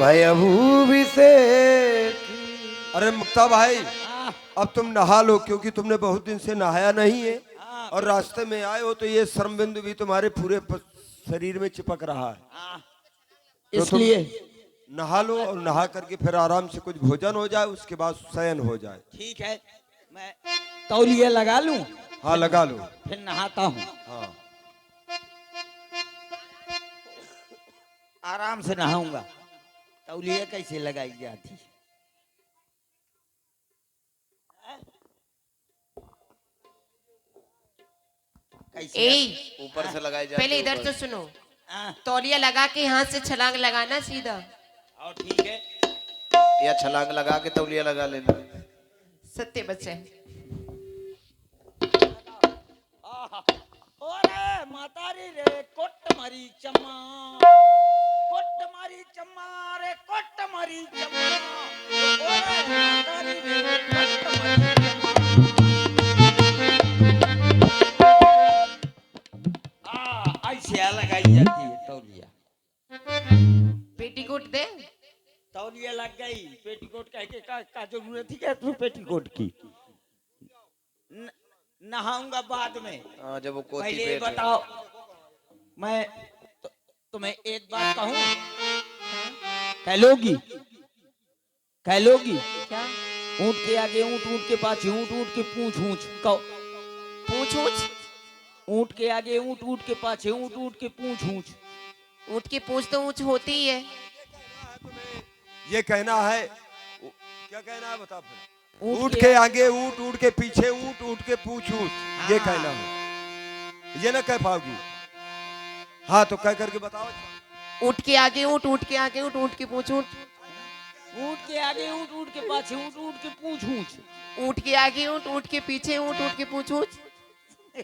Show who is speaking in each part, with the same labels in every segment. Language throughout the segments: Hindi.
Speaker 1: भाई अबू से। अरे मुक्ता भाई, अब तुम नहा लो क्योंकि तुमने बहुत दिन से नहाया नहीं है और रास्ते में आए हो तो ये श्रम बिंदु भी तुम्हारे पूरे शरीर में चिपक रहा है। तो
Speaker 2: इसलिए
Speaker 1: नहा लो और नहा करके फिर आराम से कुछ भोजन हो जाए, उसके बाद शयन हो जाए।
Speaker 2: ठीक है, मैं तौलिया लगा लूं।
Speaker 1: हाँ लगा लो।
Speaker 2: फिर नहाता हूँ।
Speaker 1: हाँ
Speaker 2: आराम से नहाऊंगा। तौलिया कैसे लगाई जाती? कैसे?
Speaker 3: ऊपर से लगाई जाती
Speaker 4: पहले
Speaker 3: है
Speaker 4: इधर
Speaker 3: ऊपर।
Speaker 4: तो सुनो।
Speaker 2: हाँ,
Speaker 4: तौलिया लगा के हाथ से छलांग लगाना सीधा।
Speaker 2: और ठीक है।
Speaker 3: या छलांग लगा के तौलिया लगा लेना।
Speaker 4: सत्य बच्चे।
Speaker 2: ओरे मातारी रे कोट मारी चम्मा, कोट मारी चम्मा रे कोट मारी चम्मा। ओरे मातारी रे कोट मारी चम्मा। ऐसे लगाई जाती है तौलिया।
Speaker 4: पेटीकोट दे।
Speaker 2: तौलिया लग गई, पेटीकोट कह के का जरूरत थी क्या तू पेटीकोट की? नहाऊंगा बाद में।
Speaker 3: हाँ, जब वो कोती
Speaker 2: पहले
Speaker 3: पेट
Speaker 2: बताओ, मैं तुम्हें एक बात कहूं, कह लोगी? कह लोगी?
Speaker 4: क्या?
Speaker 2: ऊंट के आगे ऊंट, ऊंट के पाछे ऊंट, ऊंट के पूंछ ऊंच कहो।
Speaker 4: पूछ ऊंच?
Speaker 2: ऊंट के आगे ऊंट, ऊंट के पाछे ऊंट, ऊंट के पूंछ ऊंच।
Speaker 4: ऊंट की पूछ तो ऊंच होती ही है।
Speaker 1: ये कहना है, क्या कहना है बता फिर। ऊँट
Speaker 2: ऊंट
Speaker 1: के आगे ऊँट, ऊँट के पीछे ऊँट, ऊँट के पूछ ऊँट, ये कहना है। ये ना कह पाओगी? हाँ तो कह करके बताओ।
Speaker 4: ऊंट के आगे ऊंट, ऊंट के आगे ऊंट, ऊंट की पूछ ऊंट।
Speaker 2: ऊंट के आगे ऊंट, ऊंट के पाछे ऊंट, ऊंट के पूंछ ऊंच।
Speaker 4: ऊंट के आगे ऊंट, ऊंट के पीछे ऊंट, ऊंट की पूछ ऊंच।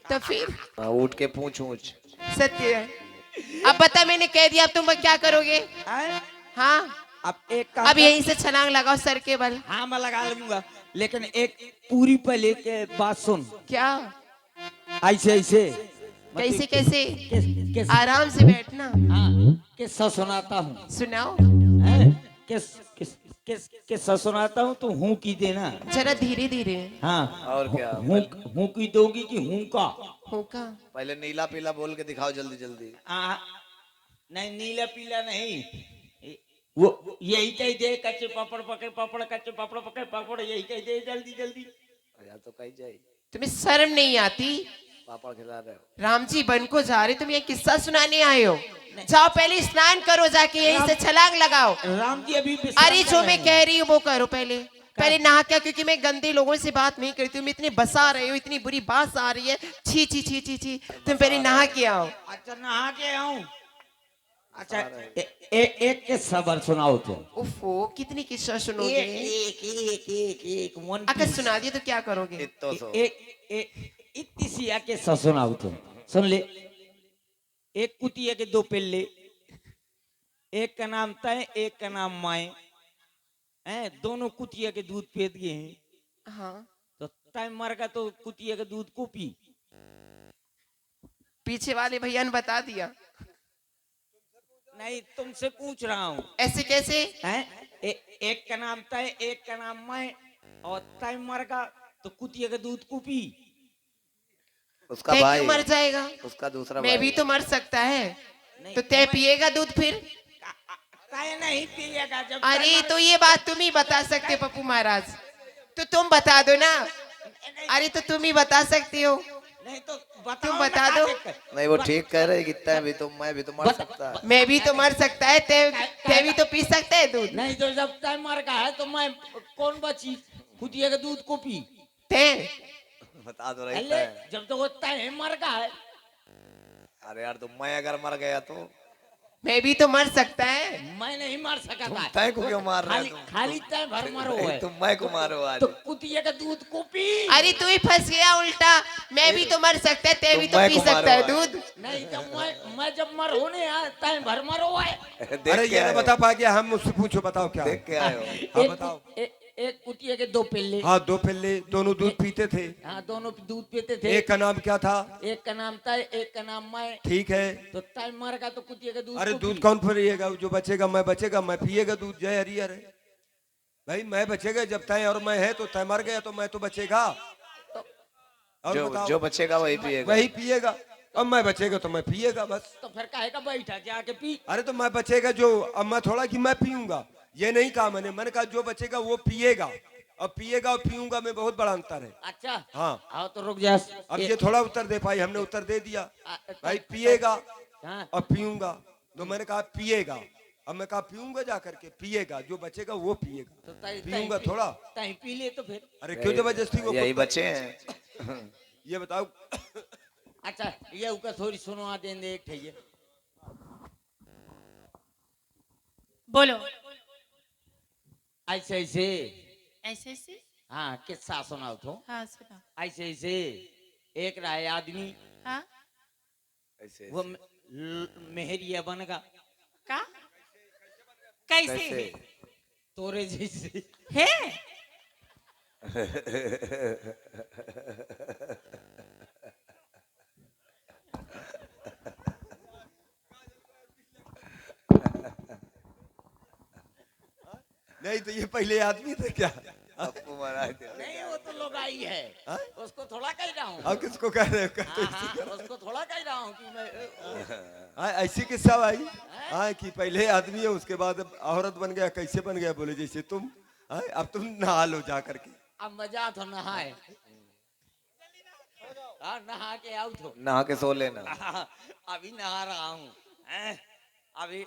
Speaker 4: तो फिर
Speaker 3: हाँ, ऊँट के पूंछ ऊंच।
Speaker 4: सत्य है। अब बता, मैंने कह दिया, अब तुम क्या करोगे?
Speaker 2: हैं?
Speaker 4: हाँ,
Speaker 2: अब एक काम
Speaker 4: अब यहीं से छलांग लगाओ सर के बल।
Speaker 2: हाँ मैं लगा लूंगा, लेकिन एक पूरी पहले के बात सुन।
Speaker 4: क्या?
Speaker 2: ऐसे ऐसे
Speaker 4: कैसे कैसे?
Speaker 2: किस
Speaker 4: आराम से बैठना।
Speaker 2: हाँ किस्सा सुनाता हूँ।
Speaker 4: सुनाओ।
Speaker 2: हैं? किस किस किस किस्सा सुनाता हूँ, तो हूँ की देना।
Speaker 4: जरा धीरे धीरे।
Speaker 2: हाँ
Speaker 3: और क्या?
Speaker 2: हूँ की दोगी कि हूँ का?
Speaker 4: होगा।
Speaker 3: पहले नीला पीला बोल के दिखाओ जल्दी जल्दी।
Speaker 2: नहीं, नीला पीला नहीं, वो यही कह दे, कच्चे पापड़ पके पापड़, कच्चे पापड़ पके पापड़, यही कह दे जल्दी जल्दी।
Speaker 3: या तो कही जाए
Speaker 4: तुम्हें शर्म नहीं आती?
Speaker 3: पापड़ खिला रहे हो।
Speaker 4: राम जी बन को जा रहे, तुम ये किस्सा सुनाने आए हो? जाओ पहले स्नान करो, जाके यहीं से छलांग लगाओ।
Speaker 2: राम जी अभी विश्राम
Speaker 4: अरे
Speaker 2: कर
Speaker 4: जो
Speaker 2: रहे
Speaker 4: मैं
Speaker 2: हैं।
Speaker 4: कह रही हूँ वो करो पहले। पहले नहा क्या, क्योंकि मैं गंदे लोगों से बात नहीं करती हूँ। मैं इतनी बसा रही हूँ, इतनी बुरी बात आ रही है, छी छी छी छी छी। तुम पहले नहा के आओ।
Speaker 2: अच्छा नहा के आऊं? अच्छा एक के सबर सुनाओ तुम।
Speaker 4: उफो, कितनी किस्सा सुनोगे?
Speaker 2: एक वन
Speaker 4: अगर सुना दिए तो क्या करोगे?
Speaker 3: इतो सो।
Speaker 2: इतनी सिया के सुनाओ तुम। सुन ले। एक कुतिया के दो पिल्ले, एक का नाम तय, एक का नाम माए। हैं, दोनों कुतिया के दूध पीत गए हैं।
Speaker 4: हाँ,
Speaker 2: तो तय मर गया तो कुतिया के दूध को पी।
Speaker 4: पीछे वाले भैया ने बता दिया।
Speaker 2: नहीं, तुमसे पूछ रहा हूँ।
Speaker 4: ऐसे कैसे?
Speaker 2: हैं? एक का नाम तय, एक का नाम मैं, और तय मर गया तो कुतिया का दूध को पी।
Speaker 3: उसका
Speaker 4: तय
Speaker 3: भाई
Speaker 4: क्यों मर जाएगा?
Speaker 3: उसका दूसरा
Speaker 4: मैं
Speaker 3: भाई
Speaker 4: भी तो मर सकता है।
Speaker 2: नहीं,
Speaker 4: तो तय पिएगा दूध फिर?
Speaker 2: तय नहीं पिएगा जब
Speaker 4: अरे
Speaker 2: तय
Speaker 4: तो ये बात तुम ही बता सकते हो पप्पू महाराज। तो तुम बता दो ना। अरे तो तुम ही बता सकते हो।
Speaker 2: नहीं तो बताओ
Speaker 4: तुम
Speaker 2: ना,
Speaker 4: बता
Speaker 2: क्या
Speaker 4: दो।
Speaker 2: दिक्कत?
Speaker 3: नहीं, वो ठीक कह रहे कितना है भी तो मैं भी तो मर सकता है।
Speaker 4: मैं भी तो मर सकता है, तय भी तो पी सकता है दूध।
Speaker 2: नहीं तो जब तय मर गया है तो मैं कौन बची? कुतिया का दूध को पी।
Speaker 4: तय
Speaker 3: बता दो रही
Speaker 2: अरे
Speaker 3: है।
Speaker 2: जब तो वो तय मर गया है।
Speaker 3: अरे यार, तुम मैं अगर मर गया तो
Speaker 4: मैं भी तो मर सकता है।
Speaker 2: मैं नहीं मार सका था।
Speaker 3: तय को क्यों मार रहे हो
Speaker 2: खाली
Speaker 3: तुम?
Speaker 2: खाली तय भर मरो है।
Speaker 3: तुम मैं को मारो आज।
Speaker 2: तो कुतिया का दूध को पी।
Speaker 4: अरे तू ही फंस गया उल्टा। मैं भी तो मर सकता है, तय भी तो
Speaker 3: मैं
Speaker 4: पी
Speaker 3: को मारो
Speaker 4: सकता है
Speaker 3: आज।
Speaker 4: दूध।
Speaker 2: नहीं जब मैं जब मर होने आया तय भर मरो है।
Speaker 1: अरे ये ना बता पा गया, हम मुझसे पूछो, बताओ क्या है?
Speaker 3: देख के आए हो।
Speaker 1: हाँ बताओ।
Speaker 2: एक कुटिया के दो पिल्ले।
Speaker 1: हाँ 2 पिल्ले, दोनों दूध पीते थे।
Speaker 2: हाँ दोनों दूध पीते थे।
Speaker 1: एक का नाम क्या था?
Speaker 2: एक का नाम तय, एक का नाम मैं।
Speaker 1: ठीक है।
Speaker 2: तो तय मर गया तो कुटिया के दूध
Speaker 1: अरे
Speaker 2: को
Speaker 1: दूध
Speaker 2: पी।
Speaker 1: कौन पिएगा? जो बचेगा मैं बचेगा, मैं पिएगा दूध। जय हरिहर है भाई, मैं बचेगा। जब तय और मैं है तो तय मर गया तो मैं तो बचेगा। और
Speaker 3: जो
Speaker 1: बताओ,
Speaker 3: जो बचेगा वही पिएगा।
Speaker 1: वही पिएगा। और मैं बचेगा तो मैं पिएगा बस।
Speaker 2: तो फिर काहे का बैठा जाके पी।
Speaker 1: अरे तो मैं बचेगा जो, अब मैं थोड़ा कि मैं पीऊंगा, ये नहीं कहा मैंने कहा जो बचेगा वो पिएगा। अब पिएगा और पीऊंगा में बहुत बड़ा अंतर है।
Speaker 2: अच्छा
Speaker 1: हाँ।
Speaker 2: आओ तो रुक जा।
Speaker 1: अब ये थोड़ा उत्तर दे पाई, हमने उत्तर दे दिया भाई,
Speaker 2: तय-
Speaker 1: पिएगा
Speaker 2: हाँ
Speaker 1: और पीऊंगा। तो मैंने कहा पिएगा, अब मैं कहा पीऊंगा जा करके, पिएगा, जो बचेगा वो पिएगा,
Speaker 2: तो तय
Speaker 1: पीऊंगा थोड़ा।
Speaker 2: तय पी ले तो फिर।
Speaker 1: अरे क्यों जबरदस्ती वो
Speaker 3: यही बचे हैं।
Speaker 1: ये बताओ।
Speaker 2: अच्छा ये उका थोड़ी सुनवा दें दे एक ठइये।
Speaker 5: बोलो।
Speaker 2: ऐसे ऐसे
Speaker 5: ऐसे ऐसे।
Speaker 2: हाँ किस्सा सुनाओ तो।
Speaker 5: हाँ सुना।
Speaker 2: ऐसे ऐसे एक रहा आदमी,
Speaker 5: हाँ
Speaker 3: ऐसे
Speaker 2: वो मेहरिया बनेगा
Speaker 5: का कैसे
Speaker 3: कैसे?
Speaker 2: तोरे जैसे।
Speaker 5: है?
Speaker 1: नहीं तो ये पहले आदमी थे क्या?
Speaker 3: आपको महाराज
Speaker 2: नहीं वो तो लोग आई है।
Speaker 1: हाँ?
Speaker 2: उसको थोड़ा कह रहा हूँ।
Speaker 1: अब किसको कह रहे हो?
Speaker 2: हाँ, हाँ, उसको थोड़ा कह रहा हूँ कि मैं
Speaker 1: हाँ ऐसी किस्सा भाई। हाँ कि पहले आदमी है उसके बाद औरत बन गया। कैसे बन गया? बोले जैसे तुम। हाँ अब तुम नहा लो जा करके।
Speaker 2: अब मजा तो नहाए। हाँ नहा के आओ तो।
Speaker 3: नहा के सो लेना।
Speaker 2: अभी नहा रहा हूँ। अभी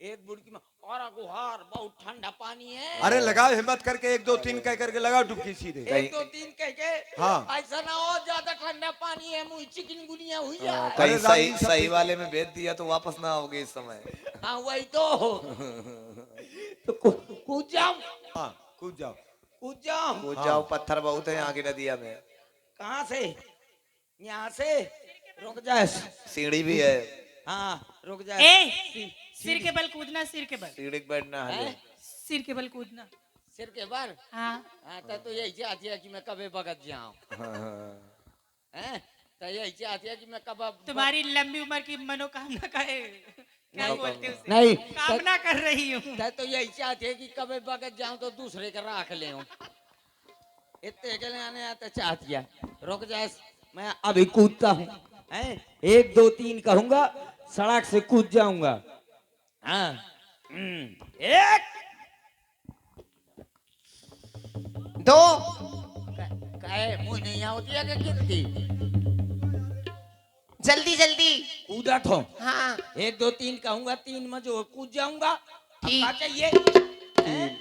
Speaker 2: एक बुड़की में और गुहार बहुत ठंडा पानी है।
Speaker 1: अरे लगाओ हिम्मत करके, 1 2 3 कह करके लगाओ डुबकी सीधे।
Speaker 2: एक दो तीन कह के।
Speaker 1: हाँ।
Speaker 2: ऐसा ना हो ज्यादा ठंडा पानी है मुझे चिकनगुनिया हुई जाए।
Speaker 3: कहीं
Speaker 1: अरे
Speaker 3: सही
Speaker 1: रानी सब-
Speaker 3: सही वाले में भेज दिया तो वापस ना आओगे इस समय।
Speaker 2: हाँ वही तो कूद जाऊं।
Speaker 1: हाँ कूद जाओ।
Speaker 2: कूद जाऊं।
Speaker 3: कूद जाओ, पत्थर बहुत है यहाँ की नदिया में।
Speaker 2: कहाँ से? यहाँ से रुक जाए।
Speaker 3: सीढ़ी भी है।
Speaker 2: हाँ रुक
Speaker 5: ए
Speaker 2: जाए।
Speaker 5: सिर के बल कूदना, सिर के बल,
Speaker 3: सीढ़ी पे बैठना है।
Speaker 2: हैं?
Speaker 5: सिर के बल कूदना।
Speaker 2: सिर के बार।
Speaker 5: हाँ
Speaker 2: हाँ तो यही चाहती है कि मैं कभी भगत जाऊं। हैं? तो यही चाहती है कि मैं कब
Speaker 5: तुम्हारी लंबी उम्र की मनोकामना का है। क्या बोलते उसे?
Speaker 2: नहीं
Speaker 5: कामना कर रही हूँ।
Speaker 2: तो यही चाहती है कि कभी भगत जाऊं तो दूसरे का राख ले इतने के लिए आने आते चाहती है। रुक जाए मैं अभी कूदता हूँ। हैं? 1 2 3 कहूंगा सड़क से कूद जाऊंगा। हाँ 1
Speaker 4: दो।
Speaker 2: कहे मुझे नहीं होती है कि गिनती।
Speaker 4: जल्दी जल्दी।
Speaker 2: कूदा तो
Speaker 4: हाँ
Speaker 2: 1 2 3 कहूंगा 3 में जो कूद जाऊंगा। अब
Speaker 4: ठीक।
Speaker 2: क्या चाहिए? हैं?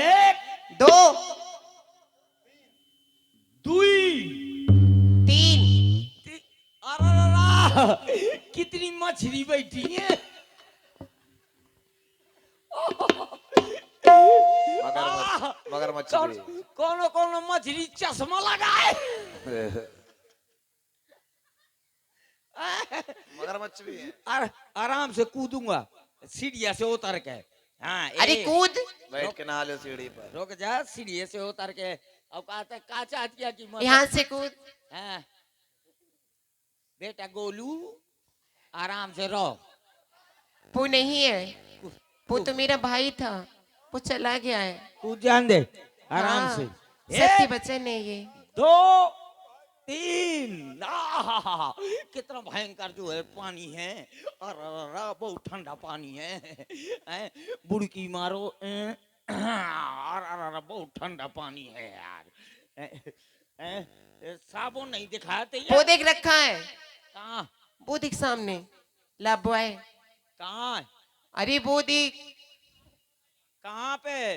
Speaker 2: 1
Speaker 4: दो
Speaker 2: 2
Speaker 4: तीन।
Speaker 2: अरे कितनी मछली बैठी है।
Speaker 3: मगरमच्छ भी।
Speaker 2: कौन कौन मछली चश्मा लगाए।
Speaker 3: मगरमच्छ भी है।
Speaker 2: आराम से कूदूंगा सीढ़िया से उतर के। हाँ
Speaker 4: अरे कूद।
Speaker 3: बैठ के नहा लो सीढ़ी पर।
Speaker 2: रुक जा सीढ़िया से उतर के। अब कहते का चाहती है कि
Speaker 4: यहाँ से कूद।
Speaker 2: हाँ। बेटा गोलू आराम से रहो।
Speaker 4: वो नहीं है, वो तो मेरा भाई था, वो चला गया है।
Speaker 2: कूद जान दे आराम
Speaker 4: हाँ,
Speaker 2: से।
Speaker 4: सत्य
Speaker 2: 1
Speaker 4: वचन है ये।
Speaker 2: 2 3 आहा, कितना भयंकर जो है पानी है। अरे बहुत ठंडा पानी है। हैं? बुड़की मारो। अरे बहुत ठंडा पानी है यार। साबुन नहीं दिखाते
Speaker 4: वो देख रखा है,
Speaker 2: कहाँ
Speaker 4: वो देख सामने लाबुआए।
Speaker 2: कहाँ
Speaker 4: अरे वो देख,
Speaker 2: कहाँ पे?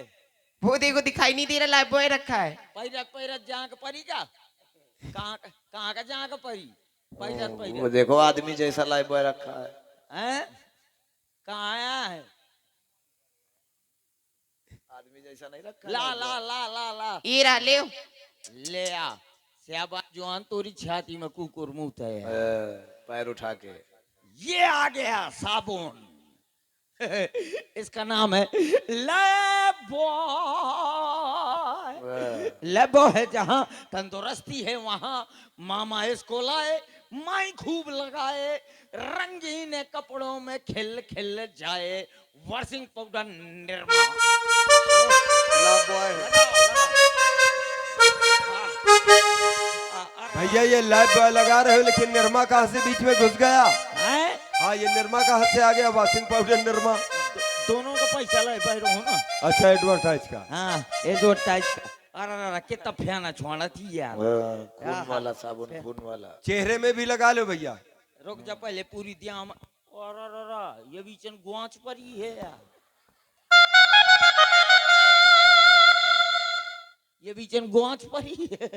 Speaker 4: वो देखो दिखाई नहीं दे रहा, लाबुआए रखा है।
Speaker 2: पैरत पैरत जांग परी का? कहाँ का जांग परी? पैरत
Speaker 3: वो
Speaker 2: पैरत
Speaker 3: देखो आदमी जैसा लाइफ बॉय रखा है।
Speaker 2: हैं? कहाँ आया है?
Speaker 3: आदमी जैसा नहीं रखा।
Speaker 2: ला ला ला ला ला
Speaker 4: ये रहा, ले
Speaker 2: ले आ। श्याबा जवान तोरी छाती में कुकुर मुँह है।
Speaker 3: पैर उठा के।
Speaker 2: ये आ गया साबुन। इसका नाम है लाइफ बॉय। लेबो है जहाँ तंदुरुस्ती है वहाँ मामा इसको लाए, माई खूब लगाए, रंगीन कपड़ों में खिल खिल जाए, वॉशिंग पाउडर निर्मा।
Speaker 1: भैया ये लाइफ बॉय लगा रहे हो, लेकिन निरमा कहाँ से बीच में घुस गया?
Speaker 2: हैं?
Speaker 1: हाँ, ये निरमा कहाँ से आ गया? Washing powder Nirma.
Speaker 2: दोनों का पैसा ले पाए हो ना।
Speaker 1: अच्छा, एडवर्टाइज का।
Speaker 2: हाँ, एडवर्टाइज का। अरे कितना फैना छोड़ा थी यार।
Speaker 3: खून वाला साबुन, खून वाला।
Speaker 1: चेहरे में भी लगा लो भैया।
Speaker 2: रुक जा पहले पूरी दिया। और ये बीचन गुआच पर ही है यार। ये बीचन गुआच पर ही है।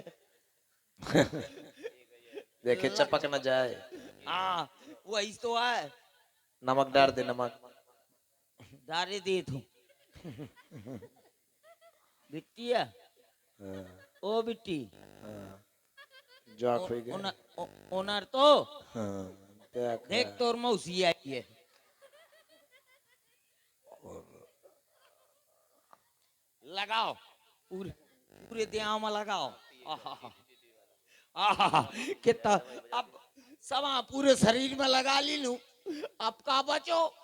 Speaker 3: देखे चपक न जाए।
Speaker 2: हाँ, वही तो है।
Speaker 3: नमक डाल दे, नमक
Speaker 2: दारे दे तू। बिट्टी है। ओ बिट्टी।
Speaker 3: जॉक हो गया।
Speaker 2: ओनर तो देख तोर मौसी आई है। लगाओ पूरे पूरे दिया में लगाओ। आहा कितना अब सवा पूरे शरीर में लगा ली लू। अब का बचो।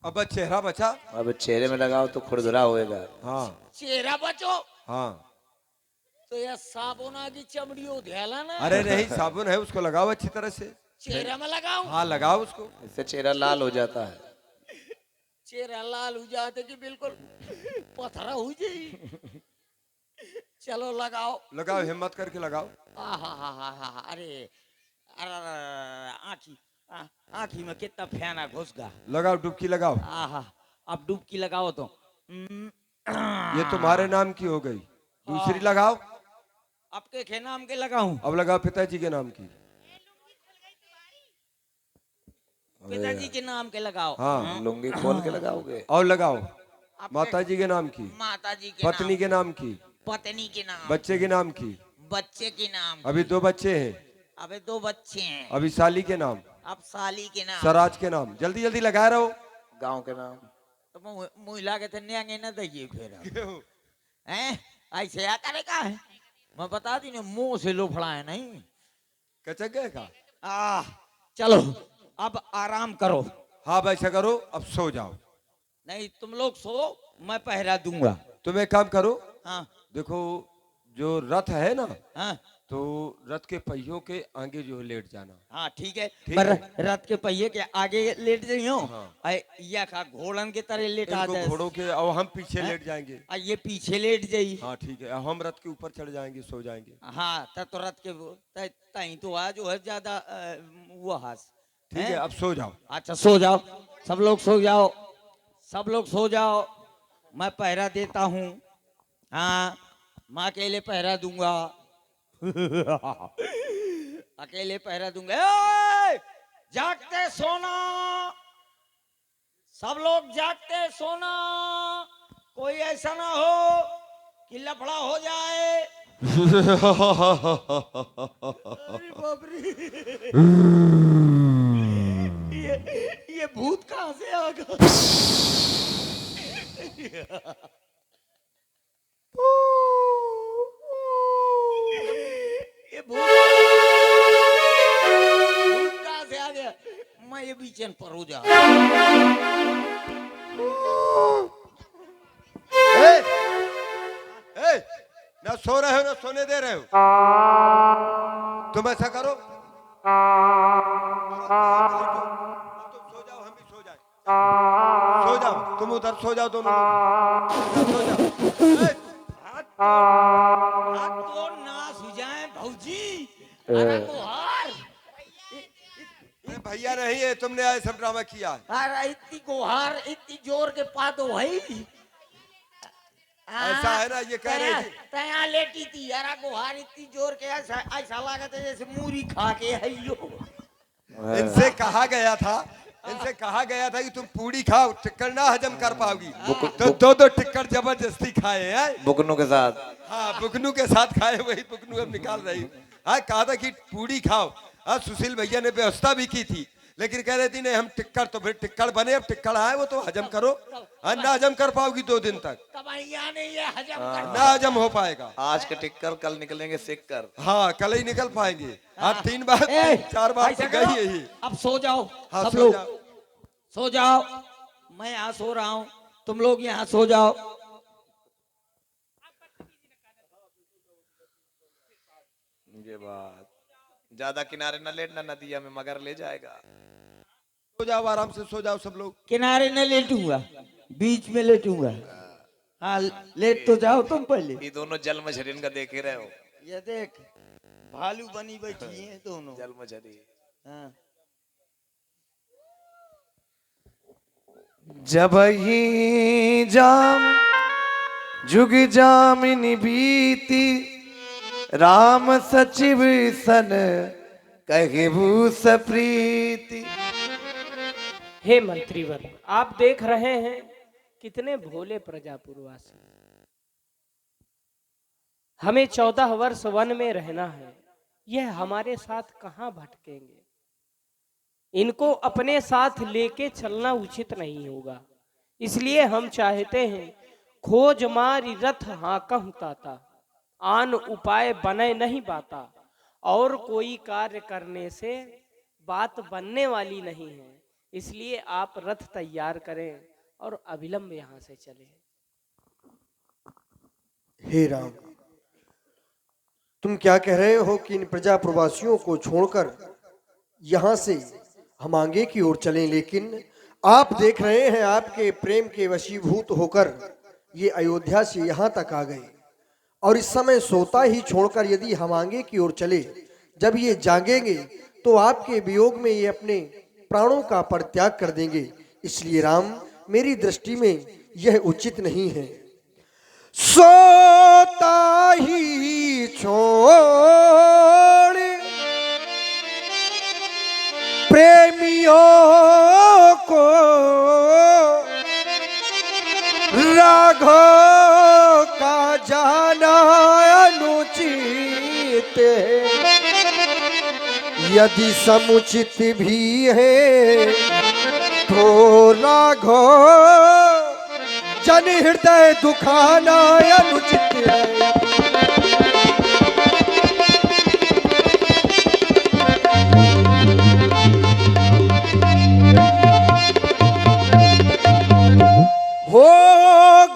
Speaker 1: अब बस चेहरा बचा।
Speaker 3: अब चेहरे में लगाओ तो खुरदुरा होएगा।
Speaker 1: हाँ
Speaker 2: चेहरा बचो।
Speaker 1: हाँ।
Speaker 2: तो यह साबुना की चमड़ी हो ध्याला ना।
Speaker 1: अरे नहीं, साबुन है, उसको लगाओ अच्छी तरह से।
Speaker 2: चेहरा में लगाओ।
Speaker 1: हाँ लगाओ उसको।
Speaker 3: इससे चेहरा लाल हो जाता है।
Speaker 2: चेहरा लाल हो जाते कि बिल्कुल पथरा हो जाए। चलो लगाओ।
Speaker 1: लगाओ, हिम्मत करके लगाओ।
Speaker 2: अरे आँखी आँखी में कितना फैना घुस गया।
Speaker 1: लगाओ, डुबकी लगाओ।
Speaker 2: आहा, अब डुबकी लगाओ तो।
Speaker 1: ये तुम्हारे नाम की हो गई। दूसरी लगाओ।
Speaker 2: अब के नाम के लगाऊं?
Speaker 1: अब लगाओ पिताजी के नाम की।
Speaker 2: पिताजी के नाम के लगाओ।
Speaker 1: हाँ।
Speaker 3: लुंगी खोल के लगाओगे।
Speaker 1: और लगाओ
Speaker 2: अब
Speaker 1: माताजी के नाम की,
Speaker 2: माताजी के
Speaker 1: पत्नी के नाम की,
Speaker 2: पत्नी के नाम,
Speaker 1: बच्चे के नाम की।
Speaker 2: बच्चे के नाम।
Speaker 1: अभी 2 बच्चे हैं।
Speaker 2: अबे 2 बच्चे हैं।
Speaker 1: अभी साली के नाम,
Speaker 2: अब साली के नाम,
Speaker 1: सराज के नाम। जल्दी जल्दी लगा रहो।
Speaker 3: गांव के नाम।
Speaker 2: तो मुहिला के थे न्यांगे न दइए फिर। हैं ऐसे क्या करेगा है? मैं बता दी ना, मुंह से लोफड़ा है नहीं।
Speaker 1: कचक गए का?
Speaker 2: चलो अब आराम करो।
Speaker 1: हाँ वैसा करो, अब सो जाओ।
Speaker 2: नहीं तुम लोग सो, मैं पहरा दूंगा।
Speaker 1: तुम एक काम करो।
Speaker 2: हाँ
Speaker 1: देखो जो रथ है ना,
Speaker 2: हाँ
Speaker 1: तो रथ के पहियों के आगे जो है लेट जाना।
Speaker 2: हाँ ठीक है।
Speaker 1: ठीक
Speaker 2: पर
Speaker 1: है।
Speaker 2: रथ के पहिए के आगे लेट जाइयो।
Speaker 1: हाँ।
Speaker 2: या का घोड़न के तरह लेटा
Speaker 1: इनको
Speaker 2: जाए।
Speaker 1: घोड़ों के, और हम पीछे
Speaker 2: हैं?
Speaker 1: लेट जाएंगे।
Speaker 2: ये पीछे लेट जाई।
Speaker 1: हाँ ठीक है, हम रथ के ऊपर चढ़ जाएंगे, सो जाएंगे।
Speaker 2: हाँ तब तो रथ के तई तो आज जो है ज्यादा वो हास।
Speaker 1: ठीक है, अब सो जाओ।
Speaker 2: अच्छा सो जाओ, सब लोग सो जाओ, सब लोग सो जाओ। मैं पहरा देता हूँ। हाँ मैं अकेले पहरा दूंगा। अकेले पहरा दूंगा। ए, जागते सोना, सब लोग जागते सोना। कोई ऐसा ना हो कि लफड़ा हो जाए। अरे बाप रे। ये भूत कहाँ से आ गया? ये भूत कहाँ से आ गया? मैं ये बीचन पर हो जा।
Speaker 1: ना सो रहे हो ना सोने दे रहे हो। तुम ऐसा करो, तुम सो जाओ, हम भी सो जाए। सो जाओ, तुम उधर सो जाओ, दोनों लोग। सो जाओ।
Speaker 2: हाथ तो नाश हो जाए भौजी। अरे तो हार।
Speaker 1: अरे भैया नहीं है, तुमने आए सब ड्रामा किया है।
Speaker 2: अरे इतनी गुहार, इतनी जोर के पादो भाई।
Speaker 1: ऐसा है ना, ये कह रही थी।
Speaker 2: तया लेटी थी यार, गुहार इतनी जोर के ऐसा ऐसा लगा था जैसे मूरी खा के हइयो।
Speaker 1: इनसे कहा गया था, इनसे कहा गया था कि तुम पूड़ी खाओ, टिक्कर ना हजम कर पाओगी। तो 2-2 टिक्कर जबरदस्ती खाए हैं।
Speaker 3: बुकनों के साथ।
Speaker 1: हाँ बुकनू के साथ खाए, वही बुकनू अब निकाल रही हूँ। हाँ कहा था कि पूड़ी खाओ। हाँ सुशील भैया ने व्यवस्था भी की थी, लेकिन कह रही थी नहीं हम टिक्कड़, तो फिर टिक्कड़ बने, अब टिक्कड़ आए वो तो हजम करो। ना हजम कर पाओगी 2 दिन तक,
Speaker 2: कमाइया नहीं है हजम कर।
Speaker 1: ना हजम हो पाएगा।
Speaker 3: आज के टिक्कर कल निकलेंगे सिक कर।
Speaker 1: हाँ कल ही निकल पाएंगे। हाँ 3 बार
Speaker 2: ए,
Speaker 1: 4 बार
Speaker 2: ऐसा
Speaker 1: तो गई
Speaker 2: करो,
Speaker 1: है ही।
Speaker 2: अब सो जाओ
Speaker 1: हाँ
Speaker 2: सब
Speaker 1: सो
Speaker 2: लोग,
Speaker 1: जाओ।
Speaker 2: सो जाओ। मैं यहाँ सो रहा हूँ, तुम लोग यहाँ सो जाओ।
Speaker 3: ये बात, ज्यादा किनारे न लेटना, नदिया में मगर ले जाएगा।
Speaker 1: सो जाओ, आराम से सो जाओ सब लोग।
Speaker 2: किनारे न लेटूंगा, बीच में लेटूंगा। हाँ लेट तो जाओ तुम पहले।
Speaker 3: ये दोनों जल मछली का देख ही रहे हो।
Speaker 2: ये देख भालू बनी बैठी है दोनों।
Speaker 3: जल मछली।
Speaker 2: हाँ।
Speaker 3: जब ही जाम जुग जामिनी बीती, राम सचिव सन कहबू सप्रीति।
Speaker 6: हे मंत्रीवर, आप देख रहे हैं कितने भोले प्रजापुरवासी। हमें 14 वर्ष वन में रहना है, यह हमारे साथ कहाँ भटकेंगे। इनको अपने साथ लेके चलना उचित नहीं होगा, इसलिए हम चाहते हैं खोज मारी रथ हाँकहु ताता, आन उपाय बने नहीं बाता। और कोई कार्य करने से बात बनने वाली नहीं है, इसलिए आप रथ तैयार करें और अविलंब यहाँ से चले।
Speaker 7: हे राम, तुम क्या कह रहे हो कि इन प्रजा प्रवासियों को छोड़कर यहाँ से हम आगे की ओर चलें, लेकिन आप देख रहे हैं आपके प्रेम के वशीभूत होकर ये अयोध्या से यहाँ तक आ गए, और इस समय सोता ही छोड़कर यदि हम आगे की ओर चले, जब ये जागेंगे तो आपके वियोग में ये अपने प्राणों का परित्याग कर देंगे। इसलिए राम, मेरी दृष्टि में यह उचित नहीं है।
Speaker 1: सोता ही छोड़ प्रेमियों को राघव का जाना अनुचित है, यदि समुचित भी है तो राघव जन हृदय दुखाना अनुचित है। हो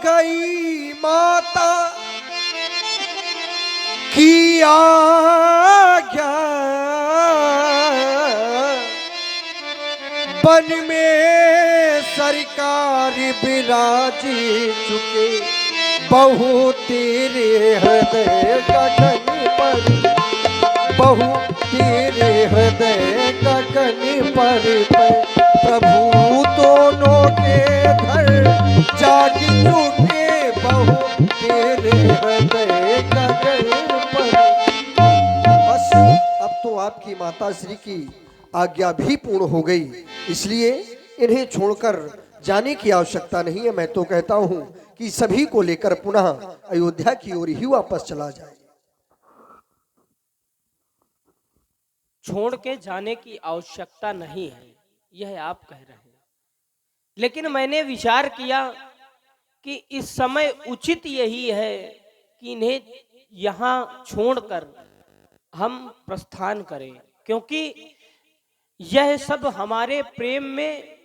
Speaker 1: गई माता की आज्ञा, वन में सरकार विराजी चुके, बहु तेरे हृदय गगन पर, बहु तेरे हृदय गगन पर, प्रभु दोनों के घर जाग चुके, बहु तेरे हृदय गगन पर।
Speaker 7: बस अब तो आपकी माता श्री की आज्ञा भी पूर्ण हो गई, इसलिए इन्हें छोड़कर जाने की आवश्यकता नहीं है। मैं तो कहता हूं कि सभी को लेकर पुनः अयोध्या की ओर ही वापस चला जाए।
Speaker 6: छोड़ के जाने की आवश्यकता नहीं है, यह आप कह रहे हैं, लेकिन मैंने विचार किया कि इस समय उचित यही है कि इन्हें यहाँ छोड़कर हम प्रस्थान करें, क्योंकि यह सब हमारे प्रेम में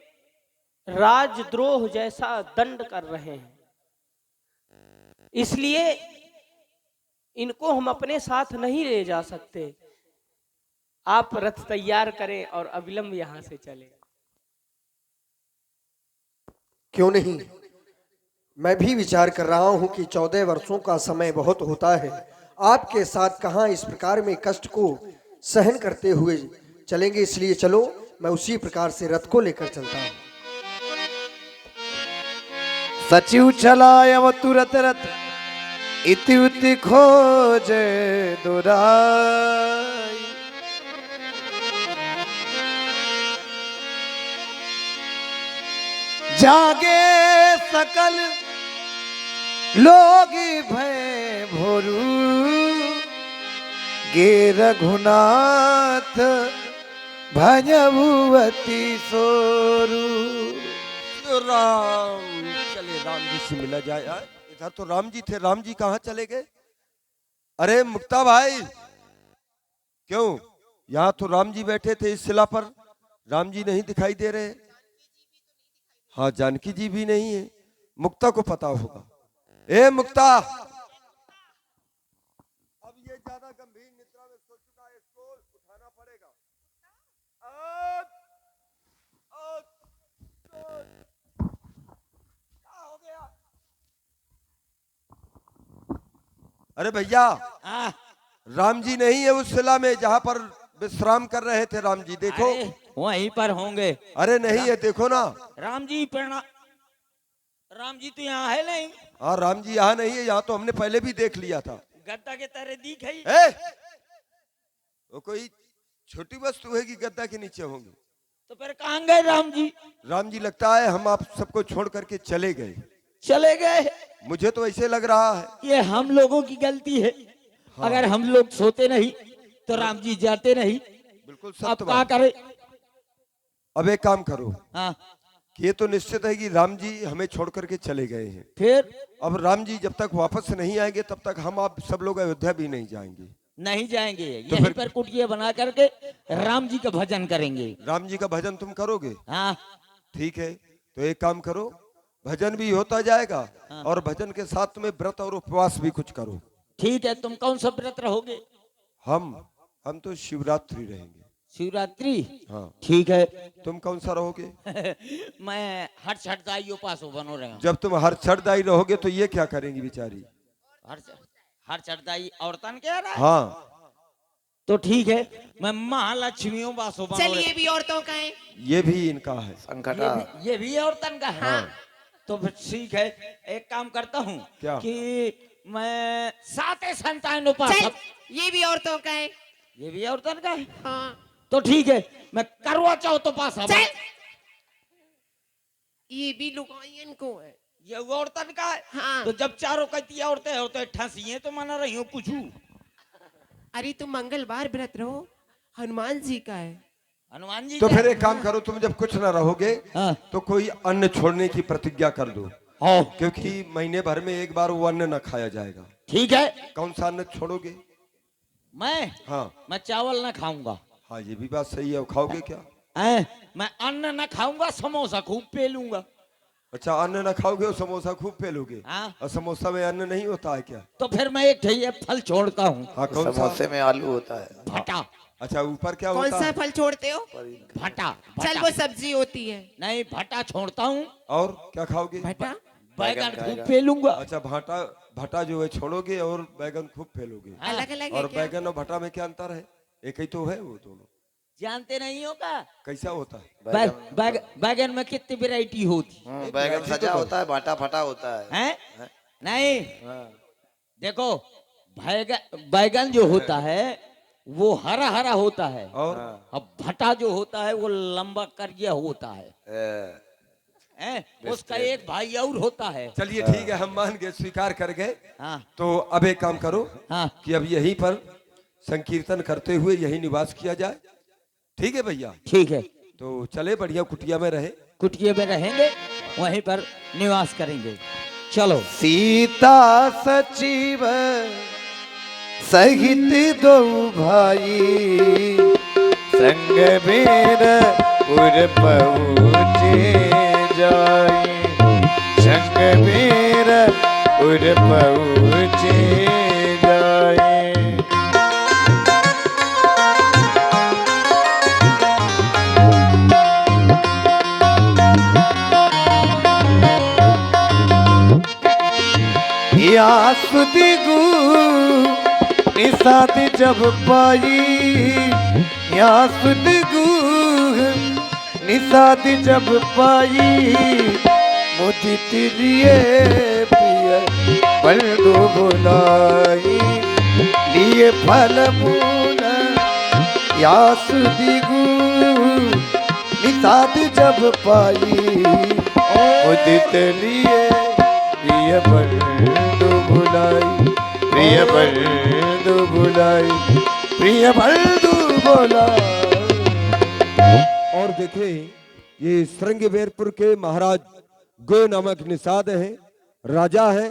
Speaker 6: राजद्रोह जैसा दंड कर रहे हैं। इसलिए इनको हम अपने साथ नहीं ले जा सकते। आप रथ तैयार करें और अविलंब यहां से चले।
Speaker 7: क्यों नहीं, मैं भी विचार कर रहा हूं कि 14 वर्षों का समय बहुत होता है। आपके साथ कहां इस प्रकार में कष्ट को सहन करते हुए चलेंगे, इसलिए चलो मैं उसी प्रकार से रथ को लेकर चलता हूं।
Speaker 3: सचिव चलायव तुरत रथ, इति उति खोज दुराई। जागे सकल लोग भय भोरू, गे रघुनाथ
Speaker 1: भजभुवती सोरू। राम, चले राम जी से मिला जाए। इधर तो राम जी थे, राम जी कहाँ चले गए? अरे मुक्ता भाई, क्यों? यहाँ तो राम जी बैठे थे इस शिला पर, राम जी नहीं दिखाई दे रहे। हाँ, जानकी जी भी नहीं है, मुक्ता को पता होगा। ए मुक्ता, अब ये ज्यादा गंभीर निद्रा में सो चुका है, इसको उठाना पड़ेगा। क्या हो गया? अरे भैया, राम जी नहीं है उस शिला में जहां पर विश्राम कर रहे थे राम जी, देखो।
Speaker 2: अरे, वहीं पर होंगे।
Speaker 1: अरे नहीं है, देखो ना।
Speaker 2: राम जी प्रणाम। राम जी तो यहाँ है नहीं।
Speaker 1: हाँ, राम जी यहाँ नहीं है, यहाँ तो हमने पहले भी देख लिया था।
Speaker 2: गद्दा के तरह दिख है।
Speaker 1: ए, वो कोई छोटी वस्तु है कि गद्दा के नीचे होंगे?
Speaker 2: तो फिर कहाँ गए राम जी?
Speaker 1: राम जी लगता है हम आप सबको छोड़ करके चले गए।
Speaker 2: चले गए?
Speaker 1: मुझे तो ऐसे लग रहा है।
Speaker 2: ये हम लोगों की गलती है।
Speaker 1: हाँ।
Speaker 2: अगर हम लोग सोते नहीं तो राम जी जाते नहीं।
Speaker 1: बिल्कुल
Speaker 2: अब
Speaker 1: सत्य
Speaker 2: क्या
Speaker 1: बात।
Speaker 2: करे?
Speaker 1: अब एक काम करो,
Speaker 2: हाँ,
Speaker 1: कि ये तो निश्चित है कि राम जी हमें छोड़ करके चले गए हैं।
Speaker 2: फिर
Speaker 1: अब राम जी जब तक वापस नहीं आएंगे तब तक हम आप सब लोग अयोध्या भी नहीं जाएंगे।
Speaker 2: नहीं जाएंगे।
Speaker 1: तो
Speaker 2: यहीं
Speaker 1: फिर-
Speaker 2: पर कुटिया बना करके राम जी का भजन करेंगे।
Speaker 1: राम जी का भजन तुम करोगे?
Speaker 2: हाँ,
Speaker 1: ठीक है, तो एक काम करो, भजन भी होता जाएगा
Speaker 2: हाँ।
Speaker 1: और भजन के साथ में व्रत और उपवास भी कुछ करो।
Speaker 2: ठीक है। तुम कौन सा व्रत रहोगे?
Speaker 1: हम तो शिवरात्रि रहेंगे।
Speaker 2: शिवरात्रि?
Speaker 1: हाँ।
Speaker 2: ठीक है।
Speaker 1: तुम कौन सा रहोगे?
Speaker 2: मैं हर छठदाई उपास बनो रहा हूँ।
Speaker 1: जब तुम हर छठदाई रहोगे तो ये क्या करेंगी बेचारी?
Speaker 2: हर छठदाई औरतन के रहा है?
Speaker 1: हाँ,
Speaker 2: तो ठीक है, मैं महालक्ष्मी वासो बनो
Speaker 4: चल,
Speaker 2: रहा
Speaker 4: ये भी औरतों का है।
Speaker 1: ये भी इनका है।
Speaker 3: संकटा।
Speaker 2: ये भी औरतन का है।
Speaker 1: हाँ।
Speaker 2: तो फिर ठीक है, एक काम करता हूँ
Speaker 1: क्या?
Speaker 2: कि मैं साते संतान उपास।
Speaker 4: चल, ये भी औरतों का है।
Speaker 2: ये भी औरतन का है।
Speaker 4: हाँ,
Speaker 2: तो ठीक है, मैं करवा चौथ उपास।
Speaker 4: चल, ये भी लुगाइयन को है।
Speaker 2: ये वो औरतन का है।
Speaker 4: हाँ।
Speaker 2: तो जब चारों कहती औरतें होते ठसी हैं तो मना रही हूँ कुछ।
Speaker 4: अरे तुम मंगलवार व्रत रहो, हनुमान जी का है।
Speaker 2: हनुमान जी
Speaker 1: तो
Speaker 2: का-
Speaker 1: फिर एक काम करो, तुम जब कुछ ना रहोगे
Speaker 2: हाँ।
Speaker 1: तो कोई अन्न छोड़ने की प्रतिज्ञा कर दो,
Speaker 2: हाँ,
Speaker 1: क्योंकि महीने भर में एक बार वो अन्न न खाया जाएगा।
Speaker 2: ठीक है।
Speaker 1: कौन सा अन्न छोड़ोगे?
Speaker 2: मैं
Speaker 1: हाँ
Speaker 2: चावल ना खाऊंगा।
Speaker 1: हाँ, ये भी बात सही है। अब खाओगे क्या?
Speaker 2: मैं अन्न ना खाऊंगा, समोसा खूब पे लूंगा।
Speaker 1: अच्छा, अन्न न खाओगे और समोसा खूब फेलोगे?
Speaker 2: हाँ।
Speaker 1: और समोसा में अन्न नहीं होता है क्या?
Speaker 2: तो फिर मैं एक ये फल छोड़ता हूँ।
Speaker 1: हाँ, कौन सा?
Speaker 3: समोसे में आलू होता है।
Speaker 2: भटा।
Speaker 1: अच्छा, ऊपर क्या
Speaker 4: कौन
Speaker 1: होता
Speaker 4: सा
Speaker 1: है?
Speaker 4: फल छोड़ते हो?
Speaker 2: भटा।
Speaker 4: चल, वो सब्जी होती है।
Speaker 2: नहीं, भटा छोड़ता हूँ।
Speaker 1: और क्या खाओगे?
Speaker 4: भटा।
Speaker 2: बैगन खूब पे लूंगा।
Speaker 1: अच्छा, भटा जो है छोड़ोगे और बैगन खूब फेलोगे।
Speaker 4: अलग अलग है
Speaker 1: और
Speaker 4: क्या?
Speaker 1: बैगन और भटा में क्या अंतर है? एक ही तो है वो दोनों।
Speaker 2: जानते नहीं हो का?
Speaker 1: कैसा होता है?
Speaker 2: बैगन में कितनी वैरायटी होती
Speaker 3: बैगन सजा होता है, भाटा फटा होता है।
Speaker 2: है? नहीं, देखो, बैगन जो होता है वो हरा हरा होता है,
Speaker 1: और
Speaker 2: अब भटा जो होता है वो लंबा करिया होता है। हैं? उसका एक भाई और होता है।
Speaker 1: चलिए ठीक है, हम मान गए, स्वीकार कर गए।
Speaker 2: हाँ।
Speaker 1: तो अब एक काम करो,
Speaker 2: हाँ।
Speaker 1: कि अब यहीं पर संकीर्तन करते हुए यही निवास किया जाए। ठीक है भैया?
Speaker 2: ठीक है,
Speaker 1: तो चले, बढ़िया कुटिया में रहे।
Speaker 2: कुटिया में रहेंगे, वहीं पर निवास करेंगे। चलो।
Speaker 8: सीता सचिव सहित दो भाई संग बेर उर पहुँचे जाए, संग बेर उर पहुँचे जाए। या सुदिगु निषाद जब पाई, या सुदिगु निषाद जब पाई, मुदित लिए प्रिय फल दो बुलाई, लिए फल मूल या सुदिगु निषाद जब पाई, मुदित लिए प्रिय बंधु बुलाई, प्रिय बंधु बुलाई, प्रिय बंधु बुलाई।
Speaker 1: और देखें ये श्रृंगवेरपुर के महाराज गो नामक निषाद हैं, राजा हैं।